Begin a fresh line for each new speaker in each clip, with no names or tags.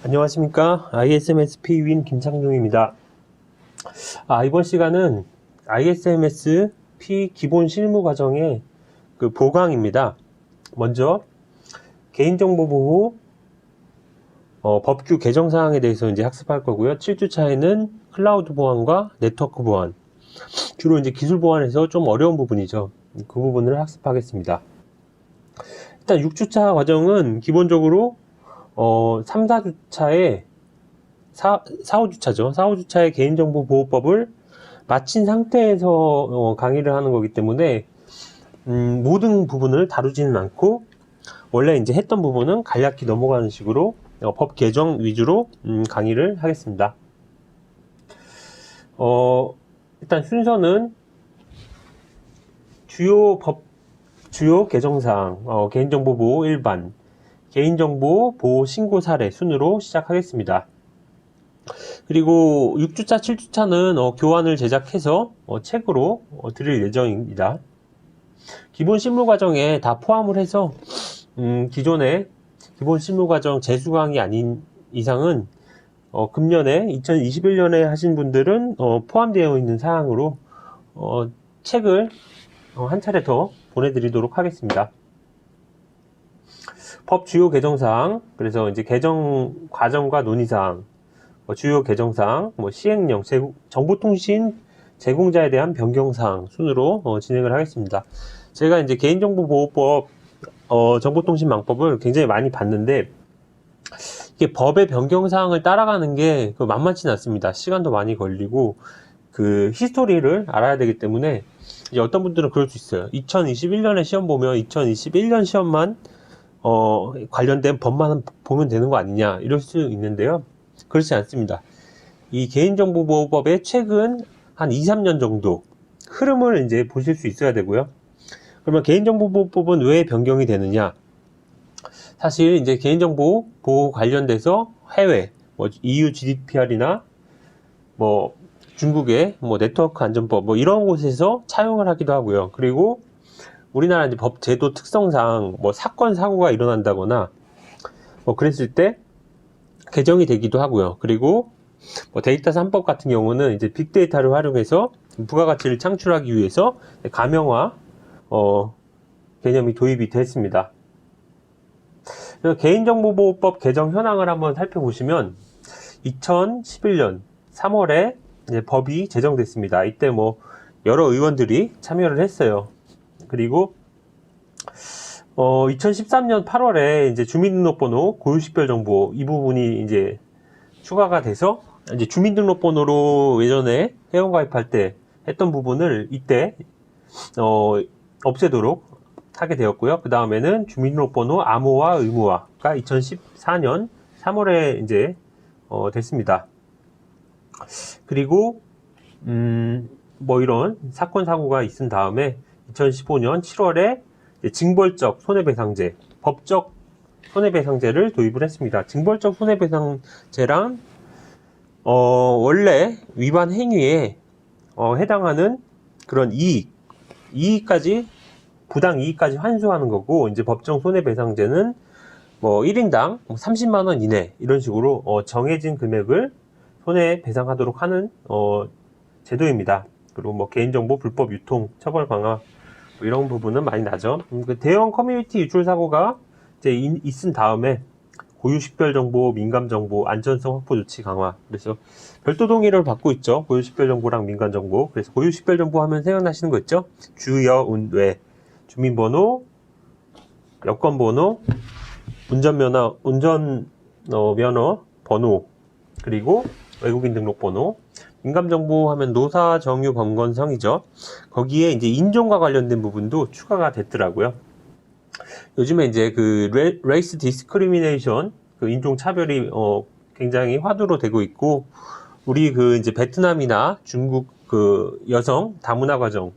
안녕하십니까. ISMS P윈 김창중입니다. 이번 시간은 ISMS P 기본 실무 과정의 그 보강입니다. 먼저 개인정보 보호 법규 개정 사항에 대해서 이제 학습할 거고요. 7주차에는 클라우드 보안과 네트워크 보안, 주로 이제 기술 보안에서 좀 어려운 부분이죠. 그 부분을 학습하겠습니다. 일단 6주차 과정은 기본적으로 3, 4주차에 4, 5주차죠. 4, 5주차의 개인정보 보호법을 마친 상태에서 강의를 하는 거기 때문에 모든 부분을 다루지는 않고 원래 이제 했던 부분은 간략히 넘어가는 식으로 법 개정 위주로 강의를 하겠습니다. 일단 순서는 주요 개정사항, 개인정보 보호 일반, 개인정보 보호 신고 사례 순으로 시작하겠습니다. 그리고 6주차, 7주차는 교환을 제작해서 책으로 드릴 예정입니다. 기본 실무 과정에 다 포함을 해서 기존의 기본 실무 과정 재수 강의 아닌 이상은 금년에 2021년에 하신 분들은 포함되어 있는 사항으로 책을 한 차례 더 보내드리도록 하겠습니다. 법 주요 개정사항, 그래서 이제 개정 과정과 논의사항, 주요 개정사항, 시행령, 정보통신 제공자에 대한 변경사항 순으로 진행을 하겠습니다. 제가 이제 개인정보보호법, 정보통신망법을 굉장히 많이 봤는데, 이게 법의 변경사항을 따라가는 게 만만치 않습니다. 시간도 많이 걸리고, 그 히스토리를 알아야 되기 때문에, 이제 어떤 분들은 그럴 수 있어요. 2021년에 시험 보면 2021년 시험만 관련된 법만 보면 되는 거 아니냐 이럴 수 있는데요. 그렇지 않습니다. 이 개인정보보호법의 최근 한 2, 3년 정도 흐름을 이제 보실 수 있어야 되고요. 그러면 개인정보보호법은 왜 변경이 되느냐? 사실 이제 개인정보 보호 관련돼서 해외, EU GDPR이나 중국의 네트워크 안전법 이런 곳에서 차용을 하기도 하고요. 그리고 우리나라 이제 법 제도 특성상 사건 사고가 일어난다거나 그랬을 때 개정이 되기도 하고요. 그리고 데이터 3법 같은 경우는 이제 빅데이터를 활용해서 부가가치를 창출하기 위해서 가명화 개념이 도입이 됐습니다. 개인정보보호법 개정 현황을 한번 살펴보시면 2011년 3월에 이제 법이 제정됐습니다. 이때 여러 의원들이 참여를 했어요. 그리고 2013년 8월에 이제 주민등록번호, 고유식별 정보 이 부분이 이제 추가가 돼서 이제 주민등록번호로 예전에 회원가입할 때 했던 부분을 이때 없애도록 하게 되었고요. 그 다음에는 주민등록번호 암호화, 의무화가 2014년 3월에 이제 됐습니다. 그리고 이런 사건 사고가 있은 다음에 2015년 7월에 징벌적 손해배상제, 법적 손해배상제를 도입을 했습니다. 징벌적 손해배상제랑 원래 위반 행위에 해당하는 그런 이익까지 부당 이익까지 환수하는 거고, 이제 법정 손해배상제는 1인당 30만 원 이내 이런 식으로 정해진 금액을 손해배상하도록 하는 제도입니다. 그리고 개인정보 불법 유통 처벌 강화 이런 부분은 많이 나죠. 대형 커뮤니티 유출 사고가 이제 있은 다음에 고유식별 정보, 민감 정보, 안전성 확보 조치 강화. 그래서 별도 동의를 받고 있죠. 고유식별 정보랑 민감 정보. 그래서 고유식별 정보 하면 생각나시는 거 있죠? 주, 여, 운, 외, 주민번호, 여권번호, 운전면허 번호, 그리고 외국인 등록번호. 민감정보 하면 노사, 정유, 범건성이죠. 거기에 이제 인종과 관련된 부분도 추가가 됐더라고요. 요즘에 이제 그 레이스 디스크리미네이션, 그 인종 차별이 굉장히 화두로 되고 있고, 우리 그 이제 베트남이나 중국 그 여성 다문화 가정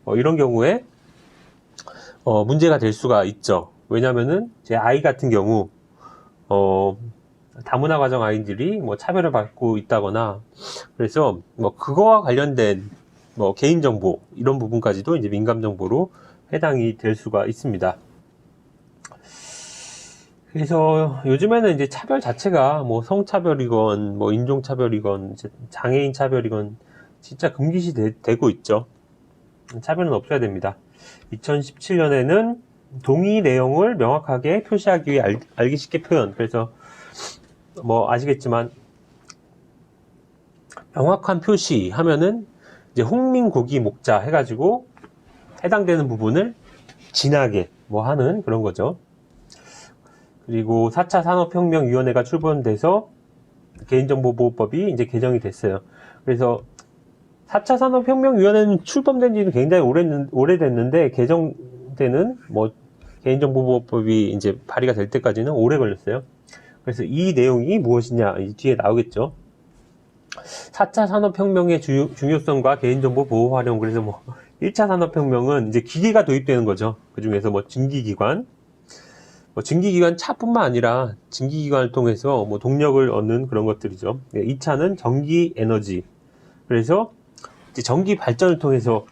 이런 경우에 문제가 될 수가 있죠. 왜냐면은 제 아이 같은 경우 다문화 가정 아이들이 차별을 받고 있다거나, 그래서 그거와 관련된 개인정보 이런 부분까지도 이제 민감정보로 해당이 될 수가 있습니다. 그래서 요즘에는 이제 차별 자체가 뭐 성차별이건 뭐 인종차별이건 이제 장애인 차별이건 진짜 금기시 되고 있죠. 차별은 없어야 됩니다. 2017년에는 동의 내용을 명확하게 표시하기 위해 알기 쉽게 표현. 그래서 뭐 아시겠지만 명확한 표시 하면은 이제 홍민고기 목자 해가지고 해당되는 부분을 진하게 뭐 하는 그런 거죠. 그리고 4차 산업혁명위원회가 출범돼서 개인정보보호법이 이제 개정이 됐어요. 그래서 4차 산업혁명위원회는 출범된 지는 굉장히 오래됐는데 개정되는 뭐 개인정보보호법이 이제 발의가 될 때까지는 오래 걸렸어요. 그래서 이 내용이 무엇이냐 이 뒤에 나오겠죠. 4차 산업혁명의 중요성과 개인정보 보호 활용. 그래서 뭐 1차 산업혁명은 이제 기계가 도입되는 거죠. 그 중에서 뭐 증기기관, 뭐 증기기관 차뿐만 아니라 증기기관을 통해서 뭐 동력을 얻는 그런 것들이죠. 2차는 전기 에너지. 그래서 이제 전기 발전을 통해서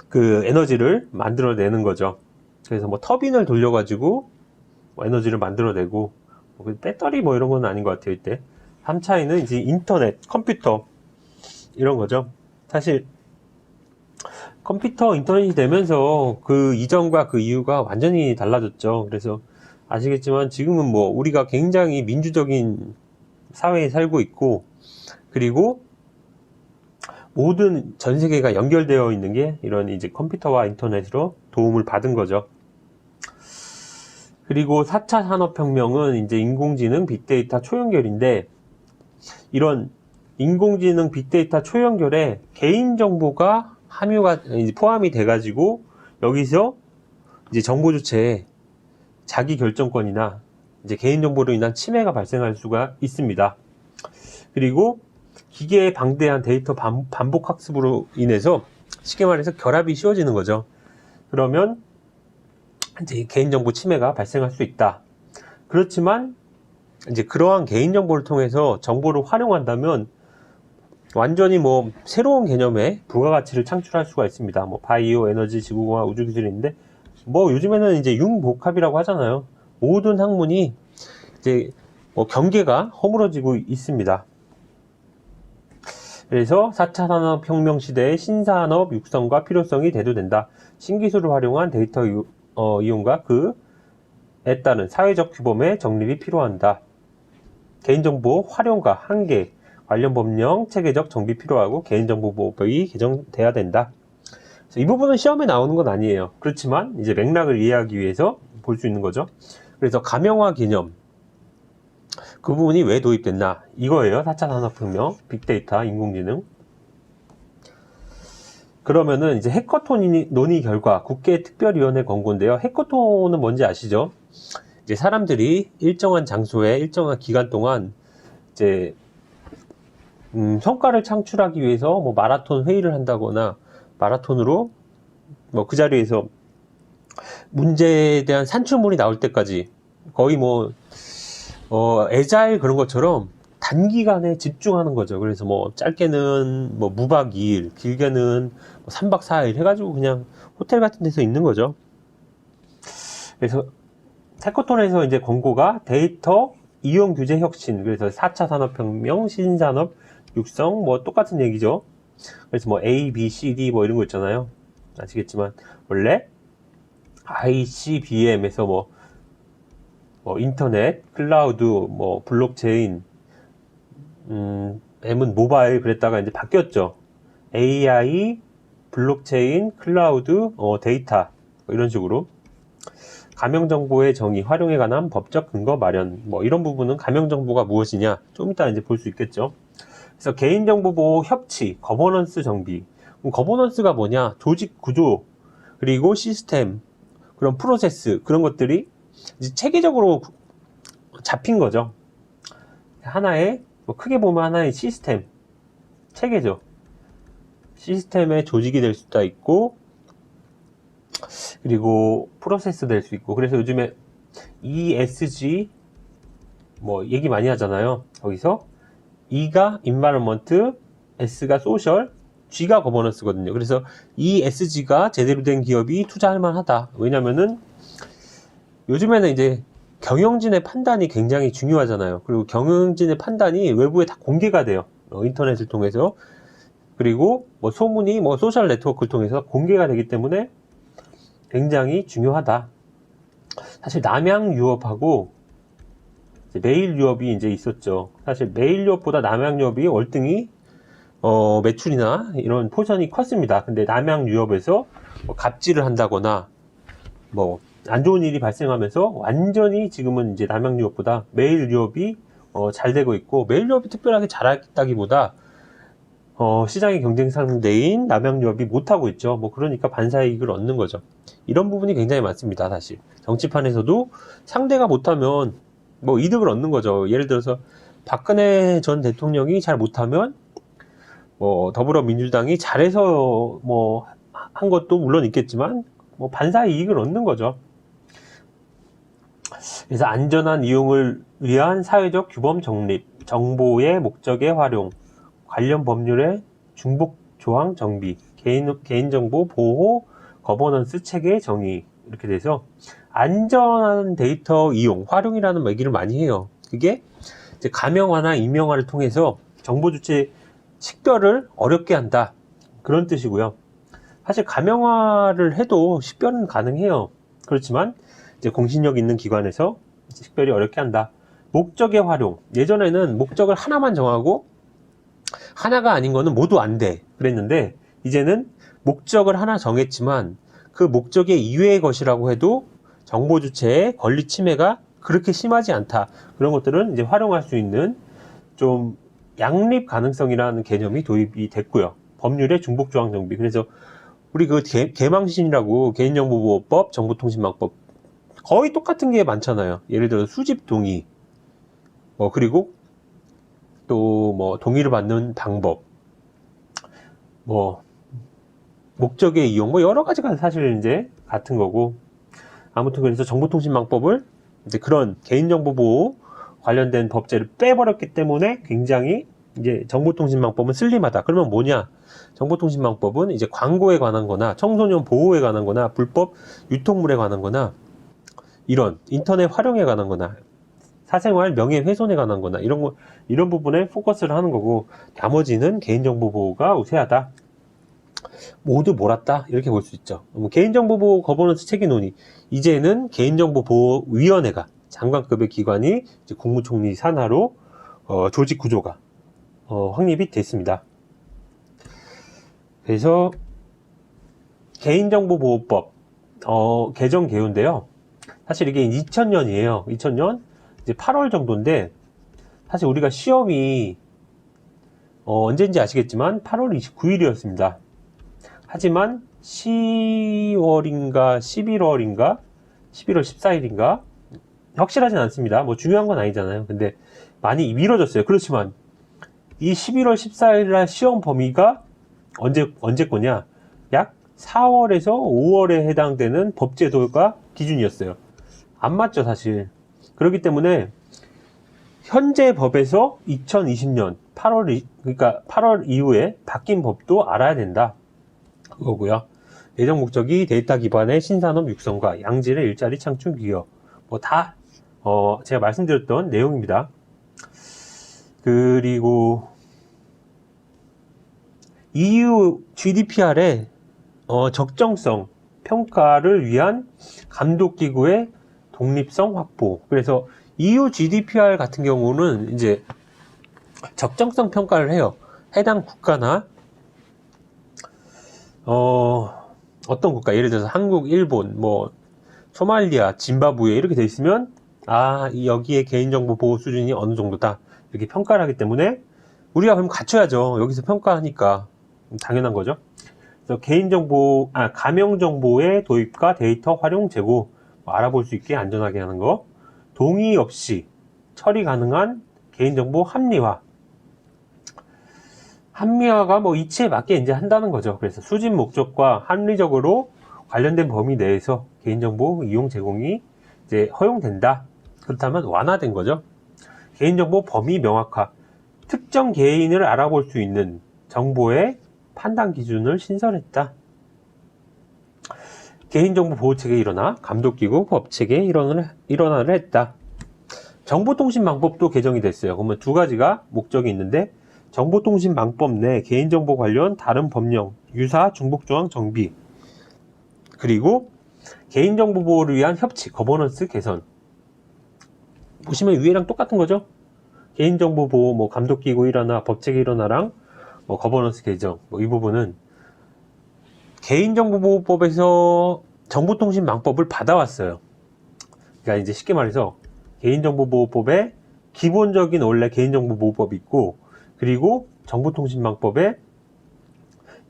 그 에너지를 만들어내는 거죠. 그래서 뭐 터빈을 돌려가지고 뭐 에너지를 만들어내고 뭐 배터리 뭐 이런 건 아닌 것 같아요. 이때 3차에는 이제 인터넷, 컴퓨터 이런 거죠. 사실 컴퓨터, 인터넷이 되면서 그 이전과 그 이후가 완전히 달라졌죠. 그래서 아시겠지만 지금은 뭐 우리가 굉장히 민주적인 사회에 살고 있고, 그리고 모든 전 세계가 연결되어 있는 게 이런 이제 컴퓨터와 인터넷으로 도움을 받은 거죠. 그리고 4차 산업혁명은 이제 인공지능, 빅데이터, 초연결인데, 이런 인공지능, 빅데이터, 초연결에 개인정보가 포함이 돼가지고 여기서 이제 정보 주체에 자기 결정권이나 이제 개인정보로 인한 침해가 발생할 수가 있습니다. 그리고 기계의 방대한 데이터 반복 학습으로 인해서 쉽게 말해서 결합이 쉬워지는 거죠. 그러면 이제 개인정보 침해가 발생할 수 있다. 그렇지만 이제 그러한 개인정보를 통해서 정보를 활용한다면 완전히 뭐 새로운 개념의 부가가치를 창출할 수가 있습니다. 뭐 바이오, 에너지, 지구공학, 우주기술인데 뭐 요즘에는 이제 융복합이라고 하잖아요. 모든 학문이 이제 뭐 경계가 허물어지고 있습니다. 그래서 4차 산업혁명 시대의 신산업 육성과 필요성이 대두된다. 신기술을 활용한 데이터 이용과 그에 따른 사회적 규범의 정립이 필요한다. 개인정보 활용과 한계, 관련 법령, 체계적 정비 필요하고 개인정보보호법이 개정돼야 된다. 이 부분은 시험에 나오는 건 아니에요. 그렇지만 이제 맥락을 이해하기 위해서 볼 수 있는 거죠. 그래서 가명화 개념, 그 부분이 왜 도입됐나 이거예요. 4차 산업혁명, 빅데이터, 인공지능. 그러면은 이제 해커톤 논의 결과 국회특별위원회 권고인데요. 해커톤은 뭔지 아시죠? 이제 사람들이 일정한 장소에 일정한 기간 동안 이제 성과를 창출하기 위해서 뭐 마라톤 회의를 한다거나 마라톤으로 뭐 그 자리에서 문제에 대한 산출물이 나올 때까지 거의 뭐 애자일 그런 것처럼 단기간에 집중하는 거죠. 그래서 뭐 짧게는 뭐 무박 2일, 길게는 뭐 3박 4일 해가지고 그냥 호텔 같은 데서 있는 거죠. 그래서 해커톤에서 이제 권고가 데이터 이용 규제 혁신, 그래서 4차 산업혁명, 신산업 육성, 뭐 똑같은 얘기죠. 그래서 뭐 A, B, C, D 뭐 이런 거 있잖아요. 아시겠지만 원래 ICBM에서 뭐 인터넷, 클라우드, 뭐 블록체인, M은 모바일 그랬다가 이제 바뀌었죠. AI, 블록체인, 클라우드, 데이터 뭐 이런 식으로 가명정보의 정의, 활용에 관한 법적 근거 마련, 뭐 이런 부분은 가명정보가 무엇이냐 좀 이따 이제 볼 수 있겠죠. 그래서 개인정보보호 협치, 거버넌스 정비. 그럼 거버넌스가 뭐냐? 조직 구조, 그리고 시스템, 그런 프로세스, 그런 것들이 이제 체계적으로 잡힌 거죠. 하나의, 뭐 크게 보면 하나의 시스템, 체계죠. 시스템의 조직이 될 수도 있고, 그리고 프로세스 될 수 있고. 그래서 요즘에 ESG, 뭐 얘기 많이 하잖아요. 거기서 E가 environment, S가 social, G가 governance거든요. 그래서 ESG가 제대로 된 기업이 투자할 만하다. 왜냐면은 요즘에는 이제 경영진의 판단이 굉장히 중요하잖아요. 그리고 경영진의 판단이 외부에 다 공개가 돼요. 인터넷을 통해서. 그리고 뭐 소문이 뭐 소셜 네트워크를 통해서 공개가 되기 때문에 굉장히 중요하다. 사실 남양 유업하고 메일 유업이 이제 있었죠. 사실 메일 유업보다 남양 유업이 월등히 매출이나 이런 포션이 컸습니다. 근데 남양 유업에서 뭐 갑질을 한다거나 뭐 안 좋은 일이 발생하면서 완전히 지금은 이제 남양 유업보다 메일 유업이 잘 되고 있고, 메일 유업이 특별하게 잘했다기보다 시장의 경쟁 상대인 남양 유업이 못하고 있죠. 뭐 그러니까 반사이익을 얻는 거죠. 이런 부분이 굉장히 많습니다. 사실 정치판에서도 상대가 못하면 뭐 이득을 얻는 거죠. 예를 들어서 박근혜 전 대통령이 잘 못하면 뭐 더불어민주당이 잘해서 뭐 한 것도 물론 있겠지만 뭐 반사이익을 얻는 거죠. 그래서 안전한 이용을 위한 사회적 규범 정립, 정보의 목적의 활용, 관련 법률의 중복 조항 정비, 개인정보 보호, 거버넌스 체계 정의, 이렇게 돼서 안전한 데이터 이용, 활용이라는 얘기를 많이 해요. 그게 이제 가명화나 임명화를 통해서 정보 주체 식별을 어렵게 한다, 그런 뜻이고요. 사실 가명화를 해도 식별은 가능해요. 그렇지만 이제 공신력 있는 기관에서 식별이 어렵게 한다. 목적의 활용, 예전에는 목적을 하나만 정하고 하나가 아닌 거는 모두 안 돼 그랬는데, 이제는 목적을 하나 정했지만 그 목적의 이외의 것이라고 해도 정보 주체의 권리 침해가 그렇게 심하지 않다. 그런 것들은 이제 활용할 수 있는 좀 양립 가능성이라는 개념이 도입이 됐고요. 법률의 중복 조항 정비. 그래서 우리 그 개망신이라고 개인정보보호법, 정보통신망법 거의 똑같은 게 많잖아요. 예를 들어 수집 동의, 그리고 또 뭐 동의를 받는 방법, 뭐 목적의 이용, 뭐 여러 가지가 사실 이제 같은 거고, 아무튼 그래서 정보통신망법을 이제 그런 개인정보 보호 관련된 법제를 빼버렸기 때문에 굉장히 이제 정보통신망법은 슬림하다. 그러면 뭐냐? 정보통신망법은 이제 광고에 관한 거나 청소년 보호에 관한 거나 불법 유통물에 관한 거나 이런 인터넷 활용에 관한 거나 사생활 명예훼손에 관한 거나 이런 부분에 포커스를 하는 거고, 나머지는 개인정보 보호가 우세하다. 모두 몰았다, 이렇게 볼 수 있죠. 개인정보보호 거버넌스 체계 논의, 이제는 개인정보보호위원회가 장관급의 기관이 이제 국무총리 산하로 조직 구조가 확립이 됐습니다. 그래서 개인정보보호법 개정 개요인데요. 사실 이게 2000년이에요. 2000년 이제 8월 정도인데, 사실 우리가 시험이 언제인지 아시겠지만 8월 29일이었습니다. 하지만 10월인가 11월인가 11월 14일인가 확실하진 않습니다. 뭐 중요한 건 아니잖아요. 근데 많이 미뤄졌어요. 그렇지만 이 11월 14일 날 시험 범위가 언제 거냐? 약 4월에서 5월에 해당되는 법제도가 기준이었어요. 안 맞죠, 사실. 그렇기 때문에 현재 법에서 2020년 8월, 그러니까 8월 이후에 바뀐 법도 알아야 된다, 그거고요. 예정 목적이 데이터 기반의 신산업 육성과 양질의 일자리 창출 기여, 뭐 다 제가 말씀드렸던 내용입니다. 그리고 EU GDPR의 적정성 평가를 위한 감독기구의 독립성 확보. 그래서 EU GDPR 같은 경우는 이제 적정성 평가를 해요. 해당 국가나 어떤 국가, 예를 들어서 한국, 일본, 뭐 소말리아, 짐바브웨 이렇게 돼 있으면 여기에 개인정보 보호 수준이 어느 정도다, 이렇게 평가를 하기 때문에 우리가 그럼 갖춰야죠. 여기서 평가하니까 당연한 거죠. 그래서 개인정보, 가명정보의 도입과 데이터 활용 제고, 알아볼 수 있게 안전하게 하는 거, 동의 없이 처리 가능한 개인정보 합리화가 뭐 이치에 맞게 이제 한다는 거죠. 그래서 수집 목적과 합리적으로 관련된 범위 내에서 개인정보 이용 제공이 이제 허용된다. 그렇다면 완화된 거죠. 개인정보 범위 명확화, 특정 개인을 알아볼 수 있는 정보의 판단 기준을 신설했다. 개인정보 보호체계 일원화, 감독기구 법체계 일원화를 했다. 정보통신망법도 개정이 됐어요. 그러면 두 가지가 목적이 있는데, 정보통신망법 내 개인정보 관련 다른 법령, 유사 중복조항 정비, 그리고 개인정보 보호를 위한 협치, 거버넌스 개선. 보시면 위에랑 똑같은 거죠? 개인정보 보호, 뭐 감독기구 일원화, 법체계 일원화랑 뭐 거버넌스 개정, 뭐 이 부분은 개인정보보호법에서 정보통신망법을 받아왔어요. 그러니까 이제 쉽게 말해서 개인정보보호법에 기본적인 원래 개인정보보호법이 있고, 그리고 정보통신망법에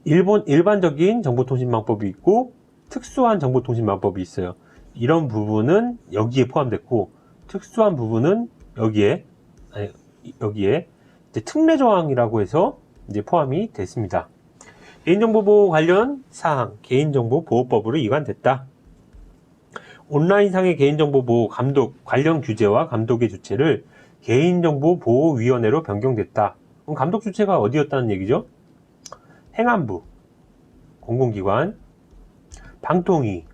일반적인 정보통신망법이 있고 특수한 정보통신망법이 있어요. 이런 부분은 여기에 포함됐고, 특수한 부분은 여기에 이제 특례조항이라고 해서 이제 포함이 됐습니다. 개인정보보호 관련 사항, 개인정보보호법으로 이관됐다. 온라인상의 개인정보보호 감독 관련 규제와 감독의 주체를 개인정보보호위원회로 변경됐다. 그럼 감독 주체가 어디였다는 얘기죠? 행안부, 공공기관, 방통위,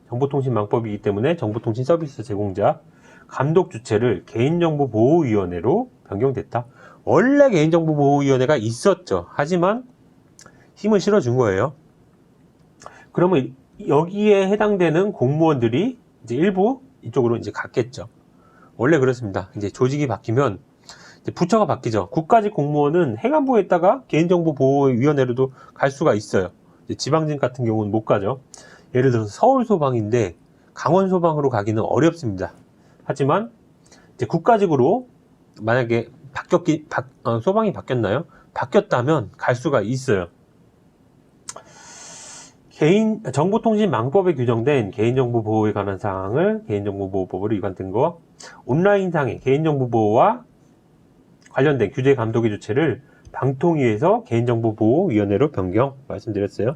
정보통신망법이기 때문에 정보통신 서비스 제공자, 감독 주체를 개인정보보호위원회로 변경됐다. 원래 개인정보보호위원회가 있었죠. 하지만 힘을 실어준 거예요. 그러면 여기에 해당되는 공무원들이 이제 일부 이쪽으로 이제 갔겠죠. 원래 그렇습니다. 이제 조직이 바뀌면 이제 부처가 바뀌죠. 국가직 공무원은 행안부에다가 개인정보보호위원회로도 갈 수가 있어요. 이제 지방직 같은 경우는 못 가죠. 예를 들어서 서울소방인데 강원소방으로 가기는 어렵습니다. 하지만 이제 국가직으로 만약에 소방이 바뀌었나요? 바뀌었다면 갈 수가 있어요. 정보통신망법에 규정된 개인정보 보호에 관한 사항을 개인정보보호법으로 이관된 거, 온라인상의 개인정보 보호와 관련된 규제 감독의 주체를 방통위에서 개인정보보호위원회로 변경 말씀드렸어요.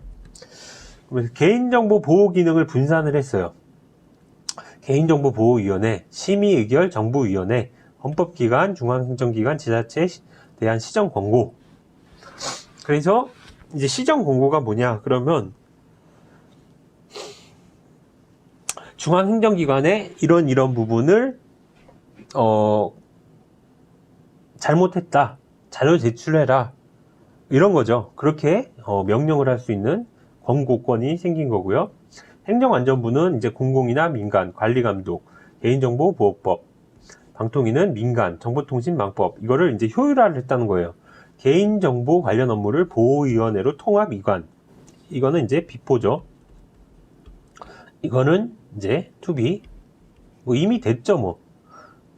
그래서 개인정보 보호 기능을 분산을 했어요. 개인정보보호위원회, 심의의결 정부위원회, 헌법기관, 중앙행정기관, 지자체에 대한 시정권고. 그래서 이제 시정권고가 뭐냐? 그러면 중앙행정기관에 이런 부분을 잘못했다, 자료 제출해라, 이런 거죠. 그렇게 명령을 할 수 있는 권고권이 생긴 거고요. 행정안전부는 이제 공공이나 민간, 관리감독, 개인정보보호법, 방통위는 민간, 정보통신망법, 이거를 이제 효율화를 했다는 거예요. 개인정보 관련 업무를 보호위원회로 통합 이관. 이거는 이제 비포죠. 이거는 이제 투비. 뭐 이미 됐죠, 뭐.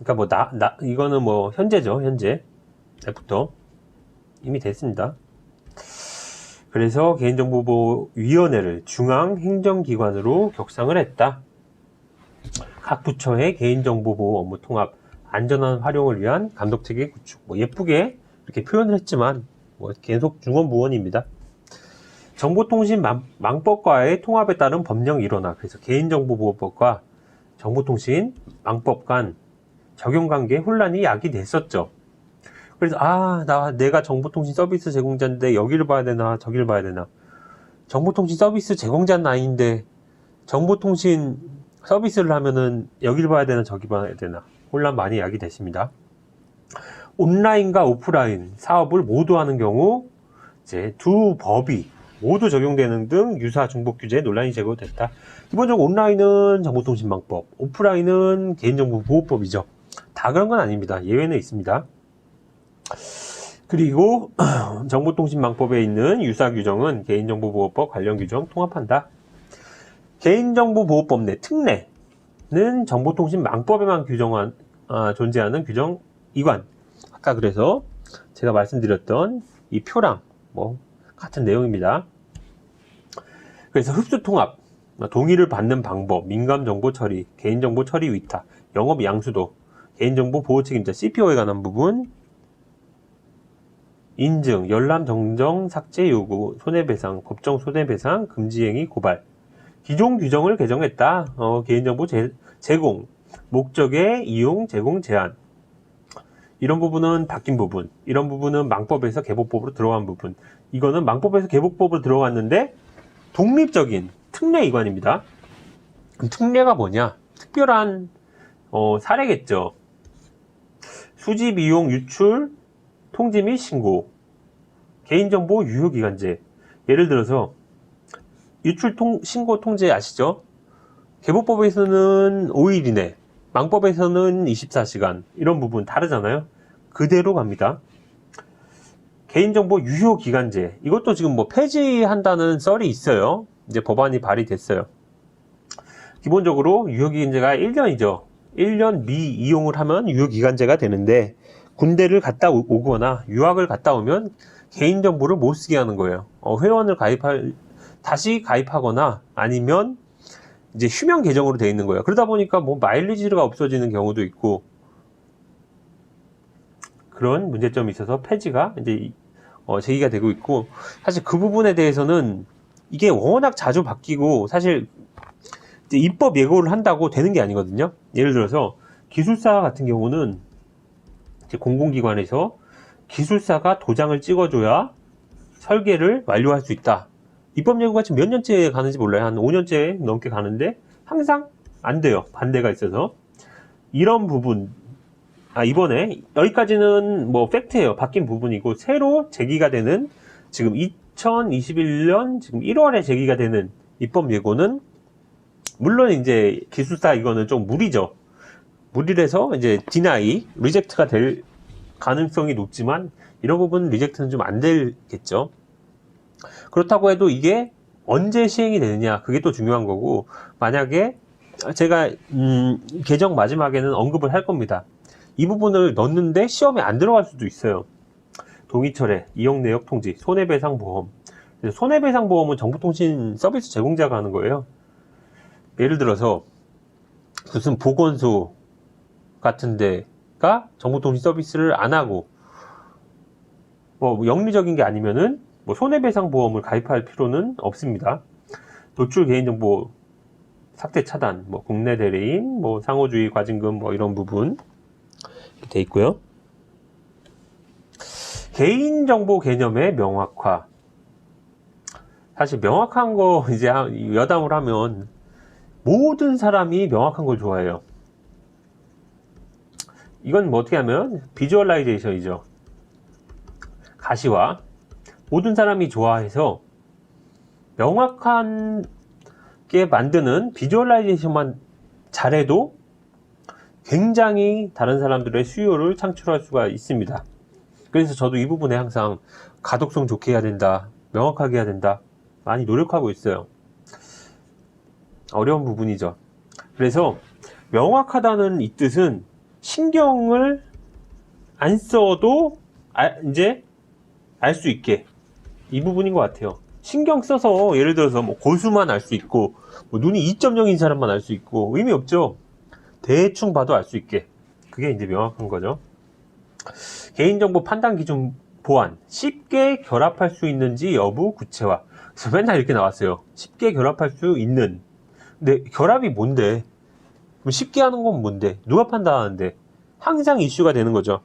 그러니까 이거는 뭐 현재죠, 현재부터 이미 됐습니다. 그래서 개인정보보호위원회를 중앙행정기관으로 격상을 했다. 각 부처의 개인정보보호 업무 통합, 안전한 활용을 위한 감독체계 구축. 뭐 예쁘게 이렇게 표현을 했지만 뭐 계속 중언부언입니다. 정보통신망법과의 통합에 따른 법령 일원화. 그래서 개인정보보호법과 정보통신망법 간 적용관계 혼란이 야기됐었죠. 그래서 내가 정보통신 서비스 제공자인데 여기를 봐야 되나 저기를 봐야 되나. 정보통신 서비스 제공자는 아닌데 정보통신 서비스를 하면은 여기를 봐야 되나 저기 봐야 되나. 혼란 많이 야기됐습니다. 온라인과 오프라인 사업을 모두 하는 경우 이제 두 법이 모두 적용되는 등 유사 중복 규제에 논란이 제기됐다. 기본적으로 온라인은 정보통신망법, 오프라인은 개인정보보호법이죠. 다 그런 건 아닙니다. 예외는 있습니다. 그리고 정보통신망법에 있는 유사 규정은 개인정보보호법 관련 규정 통합한다. 개인정보보호법 내 특례는 정보통신망법에만 존재하는 규정 이관. 아까 그래서 제가 말씀드렸던 이 표랑 뭐 같은 내용입니다. 그래서 흡수통합, 동의를 받는 방법, 민감정보 처리, 개인정보 처리 위탁, 영업 양수도, 개인정보 보호 책임자 CPO에 관한 부분, 인증, 열람, 정정, 삭제 요구, 손해배상, 법정 손해배상, 금지행위, 고발. 기존 규정을 개정했다. 개인정보 제공, 목적의 이용, 제공, 제한. 이런 부분은 바뀐 부분, 이런 부분은 망법에서 개보법으로 들어간 부분. 이거는 망법에서 개보법으로 들어갔는데 독립적인 특례 기관입니다. 특례가 뭐냐? 특별한 사례겠죠. 수집, 이용, 유출, 통지 및 신고, 개인정보 유효기간제. 예를 들어서 유출 신고 통제 아시죠? 개보법에서는 5일 이내, 망법에서는 24시간, 이런 부분 다르잖아요. 그대로 갑니다. 개인정보 유효기간제, 이것도 지금 뭐 폐지한다는 썰이 있어요. 이제 법안이 발의됐어요. 기본적으로 유효기간제가 1년이죠. 1년 미이용을 하면 유효기간제가 되는데, 군대를 갔다 오거나 유학을 갔다 오면 개인정보를 못 쓰게 하는 거예요. 회원을 다시 가입하거나 아니면 이제 휴면 계정으로 되어 있는 거예요. 그러다 보니까 뭐 마일리지가 없어지는 경우도 있고, 그런 문제점이 있어서 폐지가 이제 제기가 되고 있고, 사실 그 부분에 대해서는 이게 워낙 자주 바뀌고, 사실 이제 입법 예고를 한다고 되는 게 아니거든요. 예를 들어서 기술사 같은 경우는 이제 공공기관에서 기술사가 도장을 찍어줘야 설계를 완료할 수 있다. 입법 예고가 지금 몇 년째 가는지 몰라요. 한 5년째 넘게 가는데 항상 안 돼요. 반대가 있어서. 이런 부분, 이번에 여기까지는 뭐 팩트예요. 바뀐 부분이고, 새로 제기가 되는 지금 2021년 지금 1월에 제기가 되는 입법 예고는, 물론 이제 기술사 이거는 좀 무리죠. 무리해서 이제 디나이, 리젝트가 될 가능성이 높지만, 이런 부분 리젝트는 좀 안 되겠죠. 그렇다고 해도 이게 언제 시행이 되느냐, 그게 또 중요한 거고, 만약에 제가 개정 마지막에는 언급을 할 겁니다. 이 부분을 넣는데 시험에 안 들어갈 수도 있어요. 동의철회, 이용 내역 통지, 손해배상보험. 손해배상보험은 정보통신 서비스 제공자가 하는 거예요. 예를 들어서 무슨 보건소 같은 데가 정보통신 서비스를 안 하고 뭐 영리적인 게 아니면은 뭐 손해배상보험을 가입할 필요는 없습니다. 노출 개인정보 삭제 차단, 뭐 국내 대리인, 뭐 상호주의 과징금, 뭐 이런 부분 돼 있고요. 개인정보 개념의 명확화. 사실 명확한 거 이제 여담을 하면 모든 사람이 명확한 걸 좋아해요. 이건 뭐 어떻게 하면 비주얼라이제이션이죠. 가시화. 모든 사람이 좋아해서 명확하게 만드는 비주얼라이제이션만 잘해도 굉장히 다른 사람들의 수요를 창출할 수가 있습니다. 그래서 저도 이 부분에 항상 가독성 좋게 해야 된다, 명확하게 해야 된다, 많이 노력하고 있어요. 어려운 부분이죠. 그래서 명확하다는 이 뜻은 신경을 안 써도 이제 알 수 있게, 이 부분인 것 같아요. 신경 써서 예를 들어서 뭐 고수만 알 수 있고, 뭐 눈이 2.0인 사람만 알 수 있고 의미 없죠. 대충 봐도 알 수 있게, 그게 이제 명확한 거죠. 개인정보 판단 기준 보완, 쉽게 결합할 수 있는지 여부 구체화. 그래서 맨날 이렇게 나왔어요. 쉽게 결합할 수 있는. 근데 결합이 뭔데? 쉽게 하는 건 뭔데? 누가 판단하는데? 항상 이슈가 되는 거죠.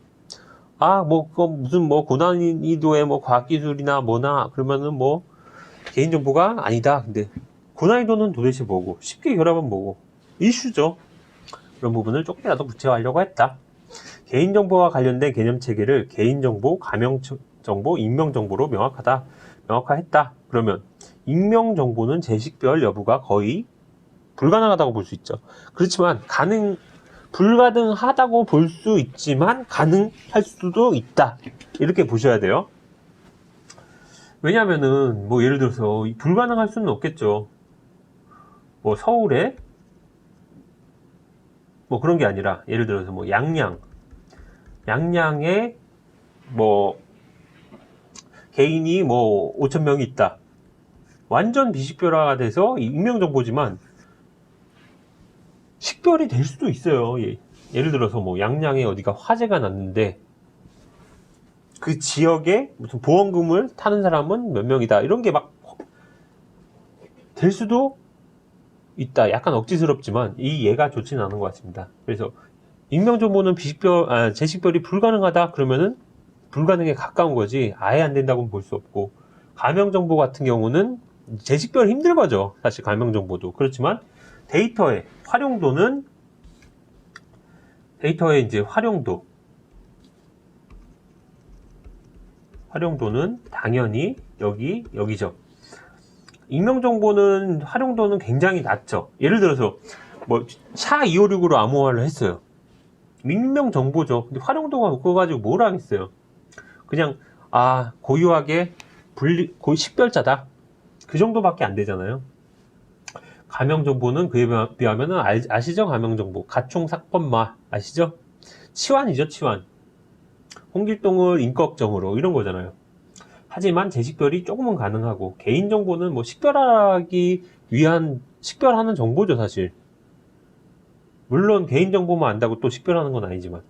무슨 고난이도의 뭐 과학기술이나 뭐나, 그러면은 뭐, 개인정보가 아니다. 근데, 고난이도는 도대체 뭐고, 쉽게 결합은 뭐고, 이슈죠. 그런 부분을 조금이라도 구체화하려고 했다. 개인정보와 관련된 개념체계를 개인정보, 가명정보, 익명정보로 명확화했다. 그러면, 익명정보는 재식별 여부가 거의 불가능하다고 볼 수 있죠. 그렇지만, 불가능하다고 볼 수 있지만 가능할 수도 있다, 이렇게 보셔야 돼요. 왜냐면은 뭐 예를 들어서 불가능할 수는 없겠죠. 뭐 서울에 뭐 그런 게 아니라, 예를 들어서 뭐 양양에 뭐 개인이 뭐 5,000명이 있다. 완전 비식별화가 돼서 익명정보지만 식별이 될 수도 있어요. 예를 들어서 뭐 양양에 어디가 화재가 났는데 그 지역에 무슨 보험금을 타는 사람은 몇 명이다, 이런 게 막 될 수도 있다. 약간 억지스럽지만 이 예가 좋지는 않은 것 같습니다. 그래서 익명정보는 재식별이 불가능하다 그러면은 불가능에 가까운 거지 아예 안 된다고는 볼 수 없고, 가명정보 같은 경우는 재식별 힘든 거죠. 사실 가명정보도. 그렇지만 데이터의 활용도는 데이터의 이제 활용도는 당연히 여기죠. 익명정보는 활용도는 굉장히 낮죠. 예를 들어서 뭐 차 256으로 암호화를 했어요. 익명정보죠. 근데 활용도가 그거 가지고 뭘 하겠어요. 그냥 고유하게 식별자다. 그 정도밖에 안 되잖아요. 가명정보는 그에 비하면 아시죠? 가명정보 가총사건마 아시죠? 치환이죠. 치환. 홍길동을 인격정으로 이런 거잖아요. 하지만 재식별이 조금은 가능하고 개인정보는 뭐 식별하기 위한 식별하는 정보죠. 사실 물론 개인정보만 안다고 또 식별하는 건 아니지만,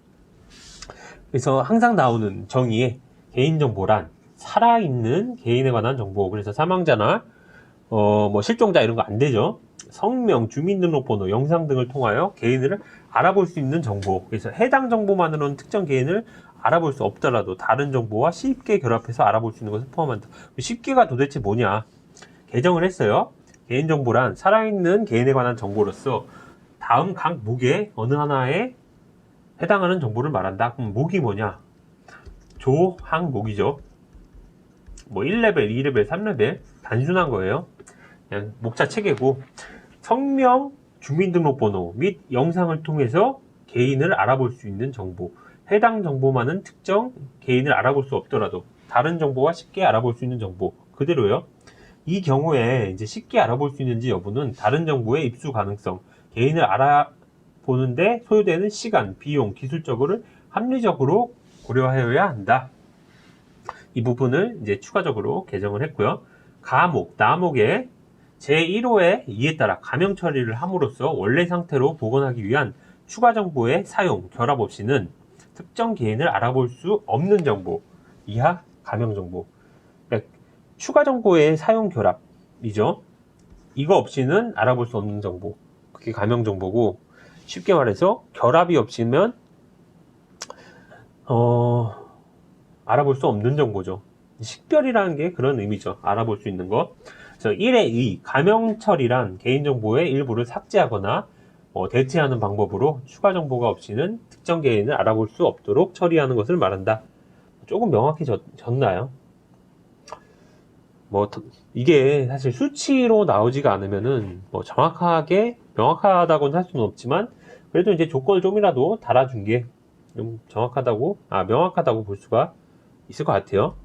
그래서 항상 나오는 정의에 개인정보란 살아있는 개인에 관한 정보. 그래서 사망자나 뭐 실종자 이런 거 안 되죠. 성명, 주민등록번호, 영상 등을 통하여 개인을 알아볼 수 있는 정보. 그래서 해당 정보만으로는 특정 개인을 알아볼 수 없더라도 다른 정보와 쉽게 결합해서 알아볼 수 있는 것을 포함한다. 쉽게가 도대체 뭐냐? 개정을 했어요. 개인정보란 살아있는 개인에 관한 정보로서 다음 각 목의 어느 하나에 해당하는 정보를 말한다. 그럼 목이 뭐냐? 조항목이죠. 뭐 1레벨, 2레벨, 3레벨 단순한 거예요. 그냥 목차 체계고, 성명, 주민등록번호 및 영상을 통해서 개인을 알아볼 수 있는 정보. 해당 정보만은 특정 개인을 알아볼 수 없더라도 다른 정보와 쉽게 알아볼 수 있는 정보. 그대로요. 이 경우에 이제 쉽게 알아볼 수 있는지 여부는 다른 정보의 입수 가능성, 개인을 알아보는데 소요되는 시간, 비용, 기술적으로 합리적으로 고려하여야 한다. 이 부분을 이제 추가적으로 개정을 했고요. 가목, 나목의 제1호의 2에 따라 가명 처리를 함으로써 원래 상태로 복원하기 위한 추가 정보의 사용, 결합 없이는 특정 개인을 알아볼 수 없는 정보, 이하 가명 정보. 그러니까 추가 정보의 사용 결합이죠. 이거 없이는 알아볼 수 없는 정보. 그게 가명 정보고, 쉽게 말해서 결합이 없으면 알아볼 수 없는 정보죠. 식별이라는 게 그런 의미죠. 알아볼 수 있는 것. 그래서 1의 2, 가명 처리란 개인정보의 일부를 삭제하거나 대체하는 방법으로 추가 정보가 없이는 특정 개인을 알아볼 수 없도록 처리하는 것을 말한다. 조금 명확해졌나요? 이게 사실 수치로 나오지가 않으면은 명확하다고는 할 수는 없지만, 그래도 이제 조건을 좀이라도 달아준 게 좀 명확하다고 볼 수가 있을 것 같아요.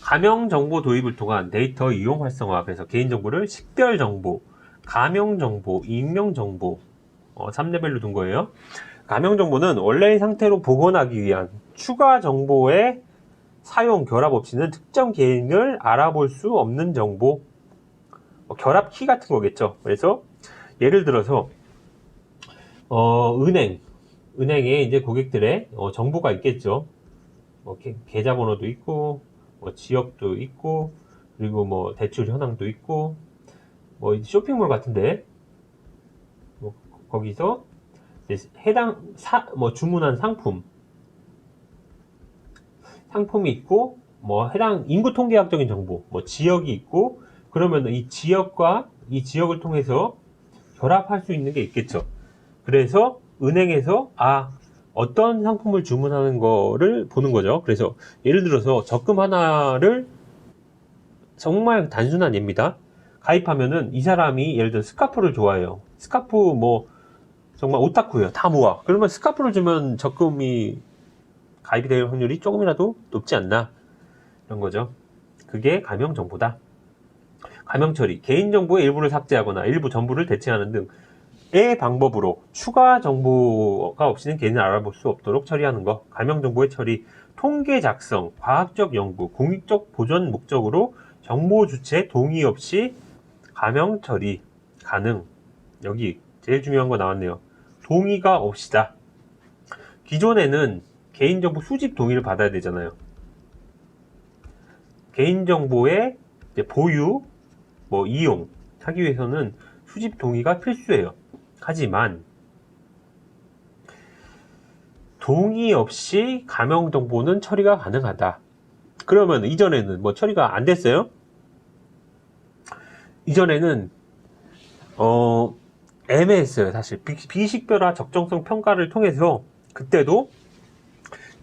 가명 정보 도입을 통한 데이터 이용 활성화. 그래서 개인정보를 식별정보, 가명정보, 익명정보 3레벨로 둔 거예요. 가명정보는 원래의 상태로 복원하기 위한 추가 정보의 사용, 결합 없이는 특정 개인을 알아볼 수 없는 정보, 결합 키 같은 거겠죠. 그래서 예를 들어서 은행에 이제 고객들의 정보가 있겠죠. 계좌번호도 있고, 지역도 있고, 그리고 대출 현황도 있고, 쇼핑몰 같은데, 거기서 해당 주문한 상품이 있고, 해당 인구 통계학적인 정보, 지역이 있고, 그러면 이 지역과 이 지역을 통해서 결합할 수 있는 게 있겠죠. 그래서 은행에서 어떤 상품을 주문하는 거를 보는 거죠. 그래서 예를 들어서 적금 하나를, 정말 단순한 예입니다. 가입하면은 이 사람이 예를 들어 스카프를 좋아해요. 스카프 정말 오타쿠예요. 다 모아. 그러면 스카프를 주면 적금이 가입이 될 확률이 조금이라도 높지 않나, 이런 거죠. 그게 가명 정보다. 가명 처리, 개인정보의 일부를 삭제하거나 일부 전부를 대체하는 등의 방법으로 추가 정보가 없이는 개인을 알아볼 수 없도록 처리하는 것. 가명 정보의 처리, 통계 작성, 과학적 연구, 공익적 보존 목적으로 정보 주체 동의 없이 가명 처리 가능. 여기 제일 중요한 거 나왔네요. 동의가 없이다. 기존에는 개인정보 수집 동의를 받아야 되잖아요. 개인정보의 보유, 이용 하기 위해서는 수집 동의가 필수예요. 하지만 동의 없이 가명 정보는 처리가 가능하다. 그러면 이전에는 처리가 안 됐어요? 이전에는 애매했어요. 사실 비식별화 적정성 평가를 통해서 그때도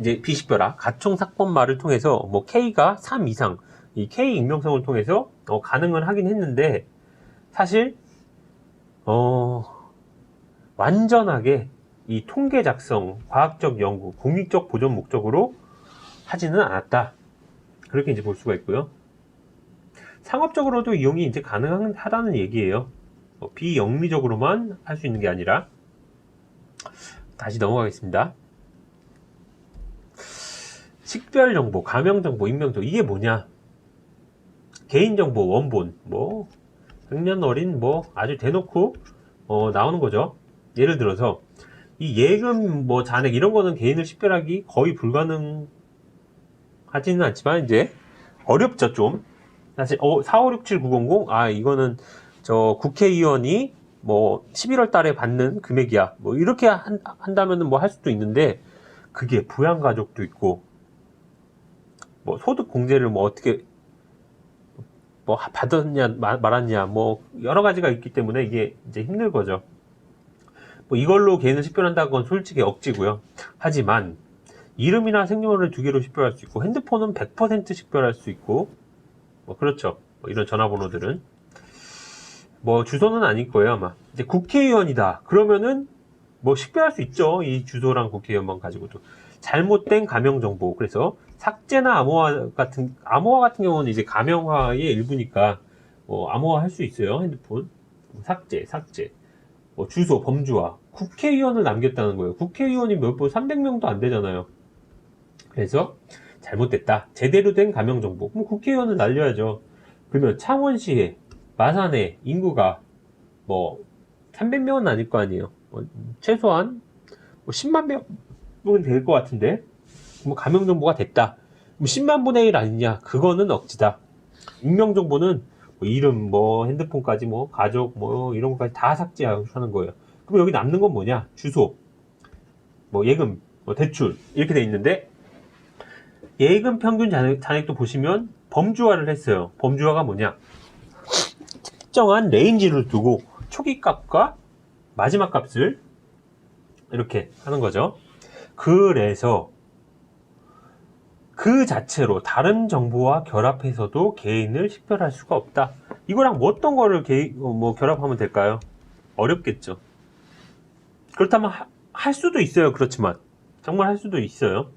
이제 비식별화 가총 사건말을 통해서 뭐 K가 3 이상 이 K 익명성을 통해서 가능을 하긴 했는데 사실 완전하게 이 통계 작성, 과학적 연구, 공익적 보존 목적으로 하지는 않았다. 그렇게 이제 볼 수가 있고요. 상업적으로도 이용이 이제 가능하다는 얘기예요. 비영리적으로만 할 수 있는 게 아니라. 다시 넘어가겠습니다. 식별정보, 가명정보, 익명정보 이게 뭐냐? 개인정보, 원본, 뭐 생년월일 뭐 아주 대놓고 나오는 거죠. 예를 들어서 이 예금, 뭐 잔액 이런 거는 개인을 식별하기 거의 불가능하지는 않지만 이제 어렵죠 좀. 사실 4567900 이거는 저 국회의원이 뭐 11월 달에 받는 금액이야 뭐 이렇게 한다면은 뭐 할 수도 있는데 그게 부양가족도 있고 뭐 소득 공제를 뭐 어떻게 뭐 받았냐 말았냐 뭐 여러 가지가 있기 때문에 이게 이제 힘든 거죠. 뭐 이걸로 개인을 식별한다는 건 솔직히 억지고요. 하지만 이름이나 생년월일 2개로 식별할 수 있고 핸드폰은 100% 식별할 수 있고 뭐 그렇죠. 뭐 이런 전화번호들은 뭐 주소는 아닐 거예요 아마. 이제 국회의원이다 그러면은 뭐 식별할 수 있죠. 이 주소랑 국회의원만 가지고도. 잘못된 가명 정보, 그래서 삭제나 암호화 같은 경우는 이제 가명화의 일부니까 암호화 할 수 있어요. 핸드폰 삭제 뭐 주소 범주화. 국회의원을 남겼다는 거예요. 국회의원이 몇 번 300명도 안 되잖아요. 그래서 잘못됐다. 제대로 된 가명 정보. 그럼 국회의원을 날려야죠. 그러면 창원시에 마산에 인구가 뭐 300명은 아닐 거 아니에요. 최소한 10만 명은 될 것 같은데 뭐 가명 정보가 됐다. 10만 분의 1 아니냐? 그거는 억지다. 익명 정보는 뭐 이름, 뭐 핸드폰까지, 뭐 가족, 뭐 이런 것까지 다 삭제하는 거예요. 그럼 여기 남는 건 뭐냐? 주소, 뭐 예금, 뭐 대출 이렇게 돼 있는데 예금 평균 잔액도 보시면 범주화를 했어요. 범주화가 뭐냐? 특정한 레인지를 두고 초기 값과 마지막 값을 이렇게 하는 거죠. 그래서 그 자체로 다른 정보와 결합해서도 개인을 식별할 수가 없다. 이거랑 뭐 어떤 거를 결합하면 될까요? 어렵겠죠. 그렇다면 할 수도 있어요. 그렇지만 정말 할 수도 있어요.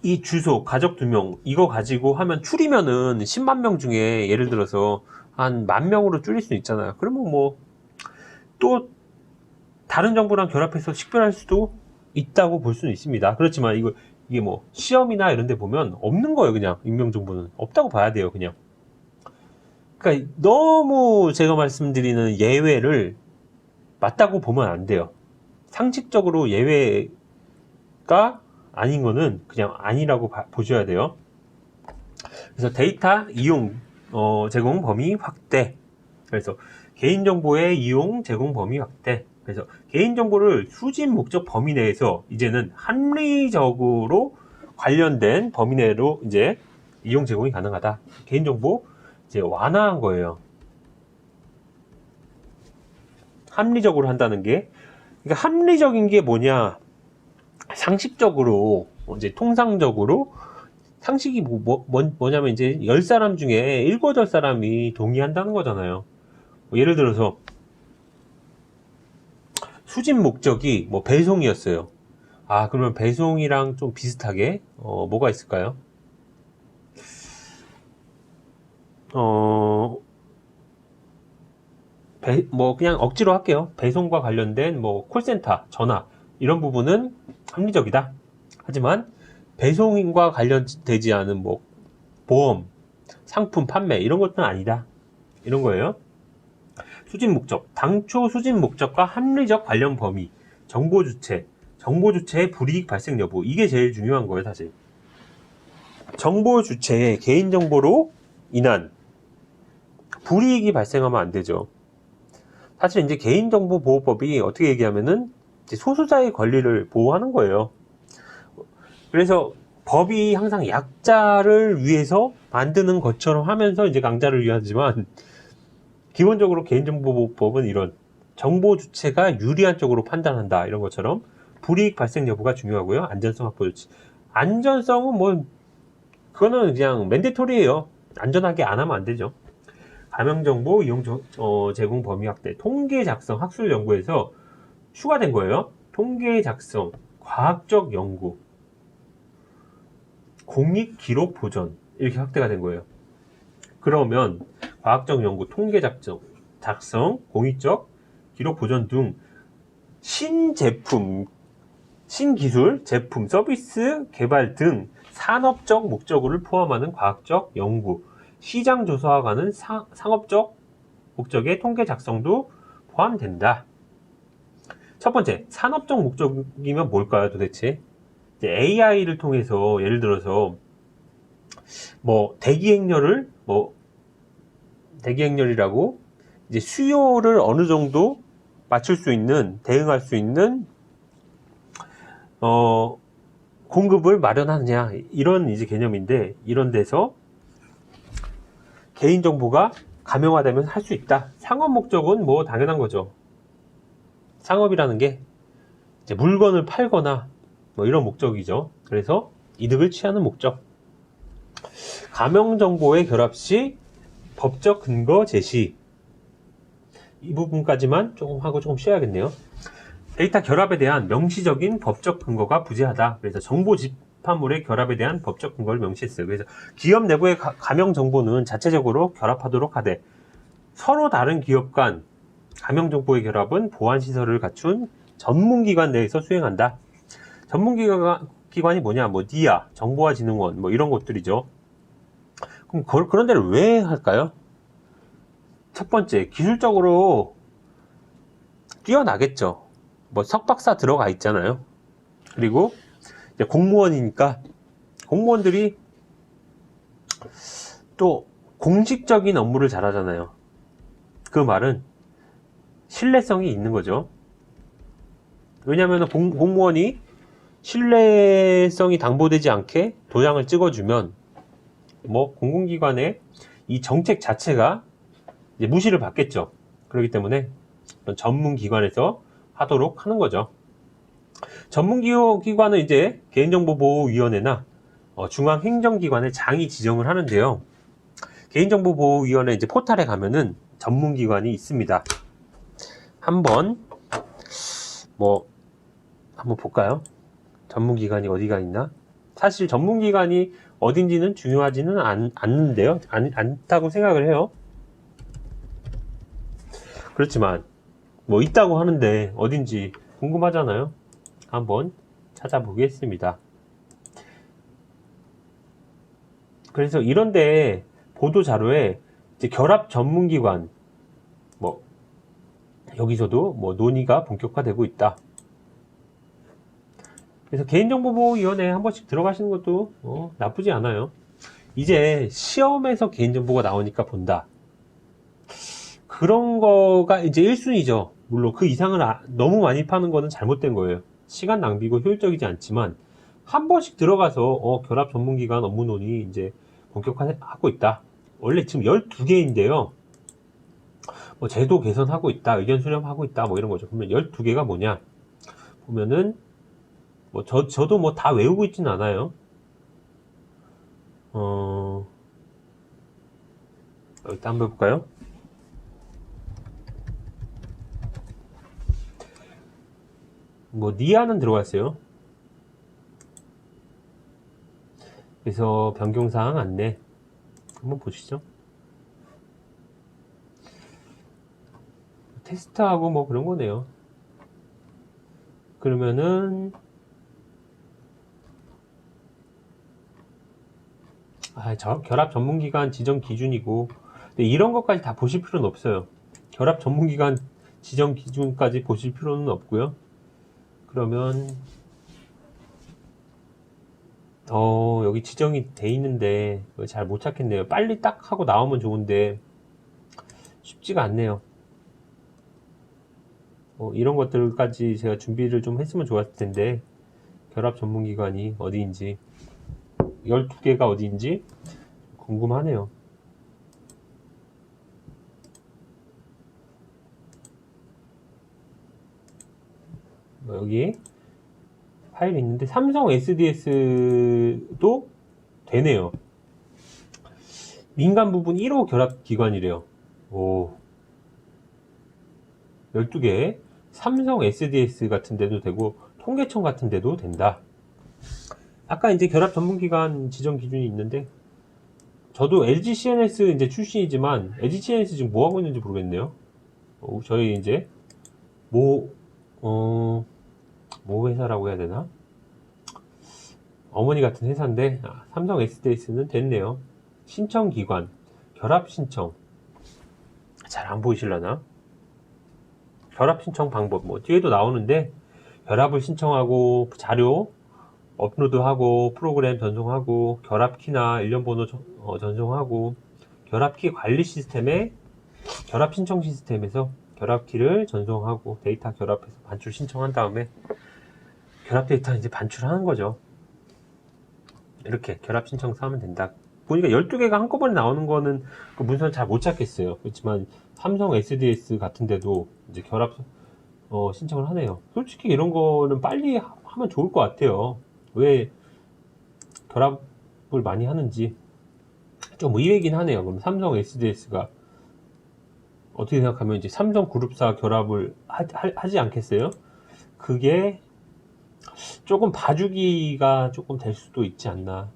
이 주소, 가족 2명 이거 가지고 하면 줄이면은 10만 명 중에 예를 들어서 한 10,000명으로 줄일 수 있잖아요. 그러면 뭐 또 다른 정보랑 결합해서 식별할 수도 있다고 볼 수는 있습니다. 그렇지만 이게 뭐 시험이나 이런 데 보면 없는 거예요. 그냥 익명 정보는 없다고 봐야 돼요. 그냥. 그러니까 너무 제가 말씀드리는 예외를 맞다고 보면 안 돼요. 상식적으로 예외가 아닌 거는 그냥 아니라고 보셔야 돼요. 그래서 데이터 이용 제공 범위 확대. 그래서 개인정보의 이용 제공 범위 확대. 그래서 개인정보를 수집 목적 범위 내에서 이제는 합리적으로 관련된 범위 내로 이제 이용 제공이 가능하다. 개인정보 이제 완화한 거예요. 합리적으로 한다는 게, 그러니까 합리적인 게 뭐냐? 상식적으로 이제 통상적으로 상식이 뭐냐면 이제 10사람 중에 7, 8사람이 동의한다는 거잖아요. 예를 들어서 수집 목적이 뭐 배송이었어요. 그러면 배송이랑 좀 비슷하게 뭐가 있을까요? 뭐 그냥 억지로 할게요. 배송과 관련된 뭐 콜센터, 전화 이런 부분은 합리적이다. 하지만 배송과 관련되지 않은 뭐 보험, 상품 판매 이런 것들은 아니다. 이런 거예요. 수집 목적, 당초 수집 목적과 합리적 관련 범위, 정보 주체의 불이익 발생 여부, 이게 제일 중요한 거예요, 사실. 정보 주체의 개인정보로 인한 불이익이 발생하면 안 되죠. 사실 이제 개인정보보호법이 어떻게 얘기하면은 이제 소수자의 권리를 보호하는 거예요. 그래서 법이 항상 약자를 위해서 만드는 것처럼 하면서 이제 강자를 위하지만, 기본적으로 개인정보보호법은 이런 정보 주체가 유리한 쪽으로 판단한다, 이런 것처럼 불이익 발생 여부가 중요하고요. 안전성 확보 조치. 안전성은 뭐 그거는 그냥 맨데토리예요. 안전하게 안 하면 안 되죠. 가명정보 이용 제공 범위 확대, 통계 작성 학술 연구에서 추가된 거예요. 통계 작성, 과학적 연구, 공익 기록 보전, 이렇게 확대가 된 거예요. 그러면 과학적 연구, 통계 작성, 공익적 기록 보전 등 신제품, 신기술, 제품, 서비스 개발 등 산업적 목적을 포함하는 과학적 연구, 시장 조사와 관한 상업적 목적의 통계 작성도 포함된다. 첫 번째, 산업적 목적이면 뭘까요, 도대체? AI를 통해서 예를 들어서 대기행렬이라고 이제 수요를 어느 정도 맞출 수 있는, 대응할 수 있는 공급을 마련하느냐, 이런 이제 개념인데, 이런 데서 개인정보가 가명화되면 할 수 있다. 상업 목적은 뭐 당연한 거죠. 상업이라는 게 이제 물건을 팔거나 뭐 이런 목적이죠. 그래서 이득을 취하는 목적. 가명정보의 결합 시 법적 근거 제시. 이 부분까지만 조금 하고 조금 쉬어야겠네요. 데이터 결합에 대한 명시적인 법적 근거가 부재하다. 그래서 정보 집합물의 결합에 대한 법적 근거를 명시했어요. 그래서 기업 내부의 가명 정보는 자체적으로 결합하도록 하되, 서로 다른 기업 간 가명 정보의 결합은 보안 시설을 갖춘 전문기관 내에서 수행한다. 전문기관이 뭐냐? 뭐 니아, 정보화진흥원, 뭐 이런 것들이죠. 그럼 그런 데를 왜 할까요? 첫 번째, 기술적으로 뛰어나겠죠. 뭐 석박사 들어가 있잖아요. 그리고 이제 공무원이니까 공무원들이 또 공식적인 업무를 잘하잖아요. 그 말은 신뢰성이 있는 거죠. 왜냐하면 공무원이 신뢰성이 당보되지 않게 도장을 찍어주면 뭐 공공기관의 이 정책 자체가 이제 무시를 받겠죠. 그렇기 때문에 전문기관에서 하도록 하는 거죠. 전문기관은 이제 개인정보보호위원회나 중앙행정기관의 장이 지정을 하는데요. 개인정보보호위원회 이제 포탈에 가면은 전문기관이 있습니다. 한번 볼까요? 전문기관이 어디가 있나? 사실 전문기관이 어딘지는 중요하지는 않는데요. 않다고 생각을 해요. 그렇지만 뭐 있다고 하는데 어딘지 궁금하잖아요. 한번 찾아보겠습니다. 그래서 이런데 보도 자료에 이제 결합 전문기관 뭐 여기서도 뭐 논의가 본격화되고 있다. 그래서 개인정보보호위원회에 한 번씩 들어가시는 것도 나쁘지 않아요. 이제 시험에서 개인정보가 나오니까 본다. 그런 거가 이제 1순위죠. 물론 그 이상을 너무 많이 파는 거는 잘못된 거예요. 시간 낭비고 효율적이지 않지만 한 번씩 들어가서 결합 전문기관 업무 논의 이제 본격화하고 있다. 원래 지금 12개인데요. 뭐 제도 개선하고 있다, 의견 수렴하고 있다, 뭐 이런 거죠. 그러면 12개가 뭐냐? 보면은 뭐 저도 뭐 다 외우고 있지는 않아요. 여기다 한번 볼까요? 뭐 니아는 들어갔어요. 그래서 변경사항 안내 한번 보시죠. 테스트하고 뭐 그런 거네요. 그러면은 결합 전문기관 지정 기준이고, 근데 이런 것까지 다 보실 필요는 없어요. 결합 전문기관 지정 기준까지 보실 필요는 없고요. 그러면 여기 지정이 돼 있는데 잘 못 찾겠네요. 빨리 딱 하고 나오면 좋은데 쉽지가 않네요. 이런 것들까지 제가 준비를 좀 했으면 좋았을 텐데, 결합 전문기관이 어디인지 12개가 어디인지 궁금하네요. 여기 파일이 있는데 삼성 SDS도 되네요. 민간 부분 1호 결합 기관이래요. 오, 12개. 삼성 SDS 같은 데도 되고 통계청 같은 데도 된다. 아까 이제 결합 전문기관 지정 기준이 있는데 저도 LG CNS 이제 출신이지만 LG CNS 지금 뭐 하고 있는지 모르겠네요. 저희 이제 모 회사라고 해야 되나? 어머니 같은 회사인데 삼성 SDS는 됐네요. 신청기관, 결합신청. 잘 안 보이실라나? 결합신청 방법, 뭐, 뒤에도 나오는데, 결합을 신청하고, 자료 업로드하고, 프로그램 전송하고, 결합키나 일련번호 전송하고, 결합키 관리 시스템에, 결합신청 시스템에서 결합키를 전송하고, 데이터 결합해서 반출 신청한 다음에, 결합 데이터 이제 반출하는 거죠. 이렇게 결합신청서 하면 된다. 보니까 12개가 한꺼번에 나오는 거는 그 문서는 잘 못 찾겠어요. 그렇지만 삼성 SDS 같은 데도 이제 결합 신청을 하네요. 솔직히 이런 거는 빨리 하면 좋을 것 같아요. 왜 결합을 많이 하는지 좀 의외긴 하네요. 그럼 삼성 SDS가 어떻게 생각하면 이제 삼성 그룹사 결합을 하지 않겠어요? 그게 조금 봐주기가 조금 될 수도 있지 않나.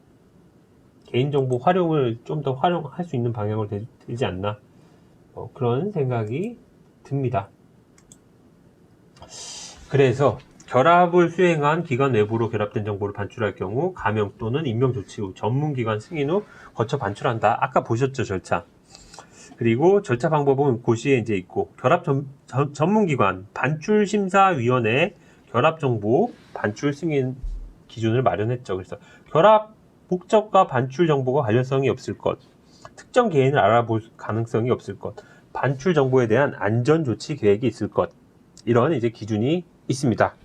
개인정보 활용을 좀 더 활용할 수 있는 방향으로 되지 않나. 그런 생각이 듭니다. 그래서 결합을 수행한 기관 내부로 결합된 정보를 반출할 경우 가명 또는 임명 조치 후 전문기관 승인 후 거쳐 반출한다. 아까 보셨죠, 절차. 그리고 절차 방법은 고시에 이제 있고 결합 전문기관 반출심사위원회 결합정보 반출 승인 기준을 마련했죠. 그래서 결합 목적과 반출 정보가 관련성이 없을 것, 특정 개인을 알아볼 가능성이 없을 것, 반출 정보에 대한 안전 조치 계획이 있을 것, 이런 이제 기준이 있습니다.